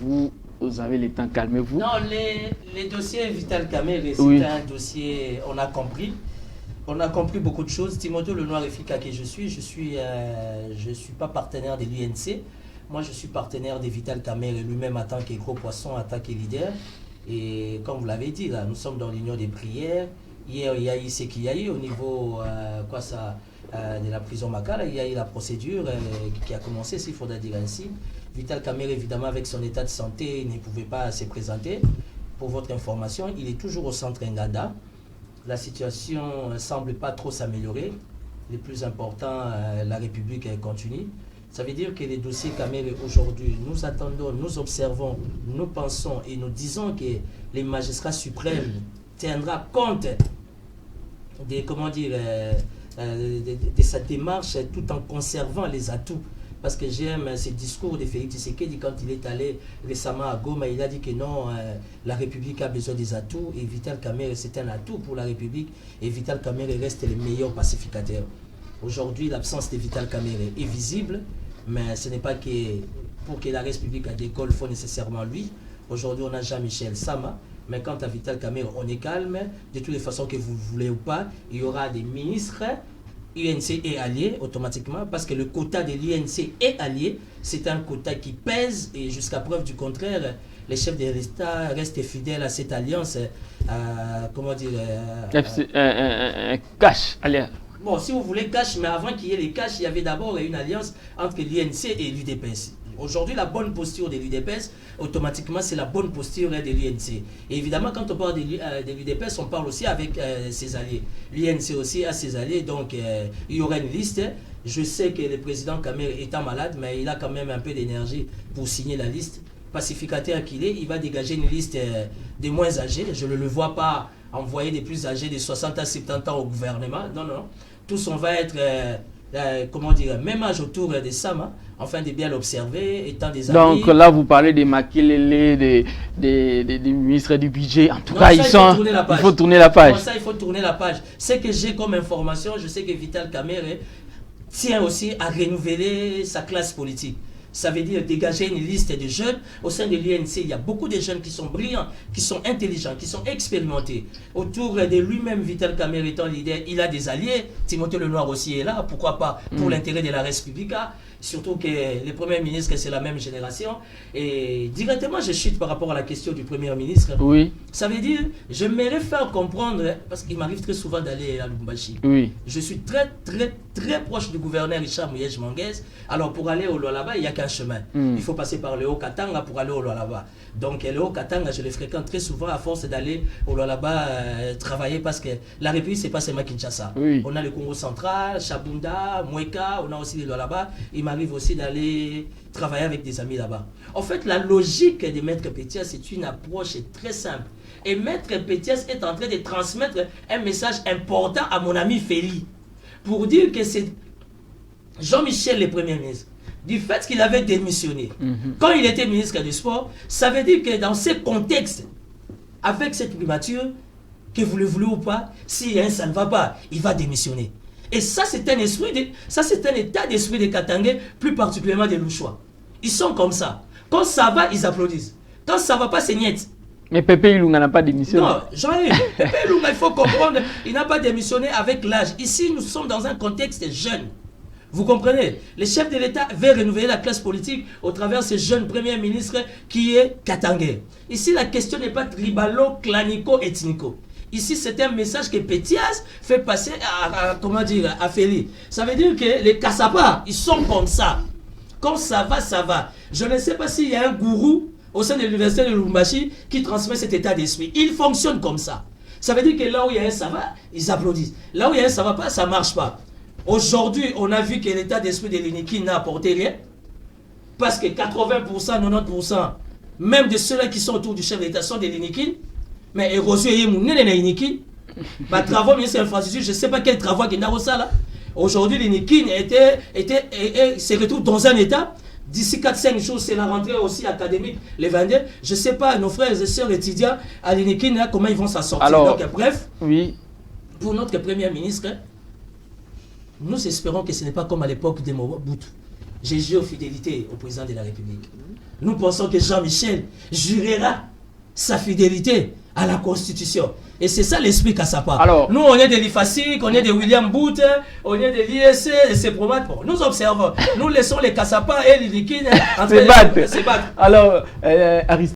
vous avez le temps, calmez-vous. Non, les dossiers Vital Kamerhe, c'est un dossier, on a compris. On a compris beaucoup de choses. Timothée Lenoir efficace que je suis pas partenaire de l'UNC. Moi, je suis partenaire de Vital Kamerhe lui-même en tant que gros poisson, en tant que leader. Et comme vous l'avez dit, là, nous sommes dans l'union des prières. Hier, il y a eu ce qu'il y a eu au niveau de la prison Makala. Il y a eu la procédure qui a commencé, s'il faudra dire ainsi. Vital Kamerhe, évidemment, avec son état de santé, ne pouvait pas se présenter. Pour votre information, il est toujours au centre Nganda. La situation ne semble pas trop s'améliorer. Le plus important, la République continue. Ça veut dire que les dossiers Kamerhe aujourd'hui, nous attendons, nous observons, nous pensons et nous disons que les magistrats suprêmes tiendront compte de sa démarche tout en conservant les atouts. Parce que j'aime ce discours de Félix Tshisekedi quand il est allé récemment à Goma, il a dit que non, la République a besoin des atouts et Vital Kamerhe c'est un atout pour la République et Vital Kamerhe reste le meilleur pacificateur. Aujourd'hui, l'absence de Vital Kamerhe est visible, mais ce n'est pas que pour que la République décolle, il faut nécessairement lui. Aujourd'hui, on a Jean-Michel Sama, mais quant à Vital Kamerhe, on est calme. De toutes les façons que vous voulez ou pas, il y aura des ministres. UNC est allié automatiquement parce que le quota de l'UNC est allié. C'est un quota qui pèse et jusqu'à preuve du contraire, les chefs de l'État restent fidèles à cette alliance. Cash, allez. Bon, si vous voulez cash, mais avant qu'il y ait les cash, il y avait d'abord une alliance entre l'UNC et l'UDPS. Aujourd'hui, la bonne posture de l'UDPS, automatiquement, c'est la bonne posture de l'UNC. Et évidemment, quand on parle de l'UDPS, on parle aussi avec ses alliés. L'UNC aussi a ses alliés, donc il y aura une liste. Je sais que le président Kamerhe étant malade, mais il a quand même un peu d'énergie pour signer la liste. Pacificateur qu'il est, il va dégager une liste des moins âgés. Je ne le vois pas envoyer des plus âgés de 60 à 70 ans au gouvernement. Non, non. Tous, on va être... même âge autour des Sama, afin de bien l'observer, étant des amis. Donc là, vous parlez des Makelele, des ministres du budget. En tout cas, il faut tourner la page. Pour ça, il faut tourner la page. Ce que j'ai comme information, je sais que Vital Kamerhe tient aussi à renouveler sa classe politique. Ça veut dire dégager une liste de jeunes. Au sein de l'UNC, il y a beaucoup de jeunes qui sont brillants, qui sont intelligents, qui sont expérimentés. Autour de lui-même, Vital Kamerhe étant leader, il a des alliés. Timothée Lenoir aussi est là, pourquoi pas, pour l'intérêt de la République. Surtout que les premiers ministres, c'est la même génération. Et directement, je chute par rapport à la question du premier ministre. Oui. Ça veut dire, j'aimerais faire comprendre, parce qu'il m'arrive très souvent d'aller à Lubumbashi. Oui. Je suis très, très, très proche du gouverneur Richard Mouyej Manguez. Alors, pour aller au Lualaba, il n'y a qu'un chemin. Il faut passer par le Haut-Katanga pour aller au Lualaba. Donc, le Haut-Katanga, je le fréquente très souvent à force d'aller au Lualaba travailler parce que la République, c'est pas seulement Kinshasa. Oui. On a le Congo central, Chabunda, Mweka, on a aussi le Lualaba. Il m'arrive aussi d'aller travailler avec des amis là-bas. En fait, la logique de Maître Pétias, c'est une approche très simple. Et Maître Pétias est en train de transmettre un message important à mon ami Félix pour dire que c'est Jean-Michel le Premier ministre. Du fait qu'il avait démissionné. Quand il était ministre du Sport, ça veut dire que dans ce contexte, avec cette primature, que vous le voulez ou pas, si ça ne va pas, il va démissionner. Et ça, c'est un état d'esprit des Katangais, plus particulièrement des Louchois. Ils sont comme ça. Quand ça va, ils applaudissent. Quand ça ne va pas, c'est niet. Mais Pépé Ilunga n'a pas démissionné. Non, Jean-Yves, Pépé Ilunga, il faut comprendre, il n'a pas démissionné avec l'âge. Ici, nous sommes dans un contexte jeune. Vous comprenez? Le chef de l'État veut renouveler la classe politique au travers de ce jeune premier ministre qui est Katangais. Ici, la question n'est pas tribalo-clanico-ethnico. Ici, c'est un message que Pétias fait passer à Félix. Ça veut dire que les Kassapas, ils sont comme ça. Quand ça va, ça va. Je ne sais pas s'il y a un gourou au sein de l'université de Lubumbashi qui transmet cet état d'esprit. Il fonctionne comme ça. Ça veut dire que là où il y a un ça va, ils applaudissent. Là où il y a un ça va pas, ça ne marche pas. Aujourd'hui, on a vu que l'état d'esprit de l'Inikin n'a apporté rien. Parce que 80%, 90%, même de ceux-là qui sont autour du chef d'État sont de l'Inikin. Mais érosion est mon Inikin. Bah, travaux, ministre de l'infrastructure, je ne sais pas quel travaux qu'il y a là. Aujourd'hui, l'Inikin se retrouve dans un état. D'ici 4-5 jours, c'est la rentrée aussi académique, les 22. Je ne sais pas, nos frères et sœurs étudiants à l'Inikin, comment ils vont s'en sortir. Alors, donc, bref, oui. Pour notre Premier ministre, nous espérons que ce n'est pas comme à l'époque de Mobutu. j'ai juré fidélité au président de la République. Nous pensons que Jean-Michel jurera sa fidélité à la Constitution. Et c'est ça l'esprit Kassapa. Alors, nous, on est de l'IFASIC, on est de William Booth, on est de l'ISC, et c'est probable. Bon, nous observons, nous laissons les Kassapa et les Likines se battre. Alors, Aristide.